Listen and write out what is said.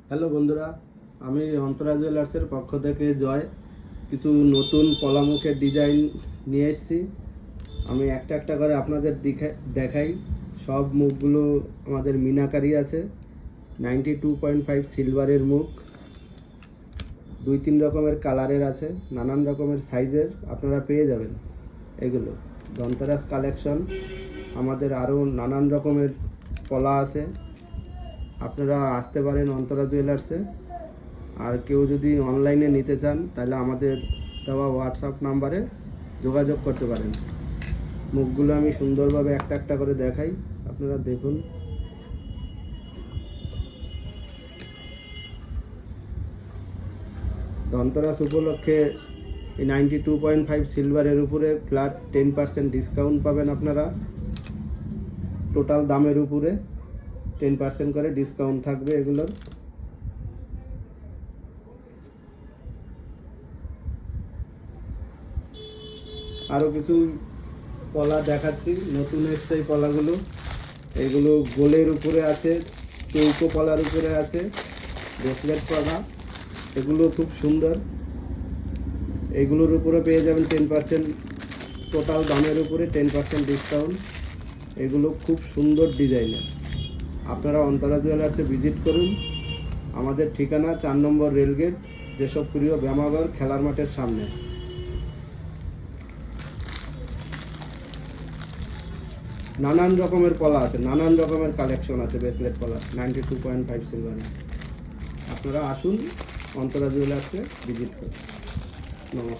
Hello বন্ধুরা, আমি অন্তরা জুয়েলার্সের পক্ষ থেকে জয়। কিছু নতুন পলামুখের ডিজাইন নিয়ে এসেছি। আমি একটা একটা করে আপনাদের দেখাই। সব মুখগুলো আমাদের মিনাকারি আছে। 92.5 সিলভারের মুখ, 2-3 রকমের কালারের আছে, নানান রকমের সাইজের আপনারা পেয়ে যাবেন। এগুলো ধনতেরাস কালেকশন। আমাদের আরও নানান রকমের পলা আছে। আপনারা আসতে পারেন অন্তরা জুয়েলার্সে। আর কেউ যদি অনলাইনে নিতে চান তাহলে আমাদের দেওয়া হোয়াটসঅ্যাপ নাম্বারে যোগাযোগ করতে পারেন। মুখগুলো আমি সুন্দরভাবে একটা একটা করে দেখাই, আপনারা দেখুন। ধনতেরাস উপলক্ষে এই 92.5 সিলভারের উপরে ফ্ল্যাট 10% ডিসকাউন্ট পাবেন আপনারা। টোটাল দামের উপরে 10% করে ডিসকাউন্ট থাকবে এগুলোর। আরও কিছু পলা দেখাচ্ছি, নতুন এসছে এই পলাগুলো। এগুলো গোলের উপরে আছে, চৌকো পলার উপরে আছে, ব্রেসলেট পলা। এগুলো খুব সুন্দর। এগুলোর উপরে পেয়ে যাবেন 10%, টোটাল দামের উপরে 10% ডিসকাউন্ট। এগুলো খুব সুন্দর ডিজাইনের। আপনারা অন্তরা জুয়েলার্সে ভিজিট করুন। আমাদের ঠিকানা 4 নম্বর রেলগেট, যেসবপ্রিয় ব্যায়ামাগর খেলার মাঠের সামনে। নানান রকমের পলা আছে, নানান রকমের কালেকশন আছে ব্রেসলেট পলা 92.5 সিলভারে। আপনারা আসুন, অন্তরা জুয়েলার্সে ভিজিট করুন। নমস্কার।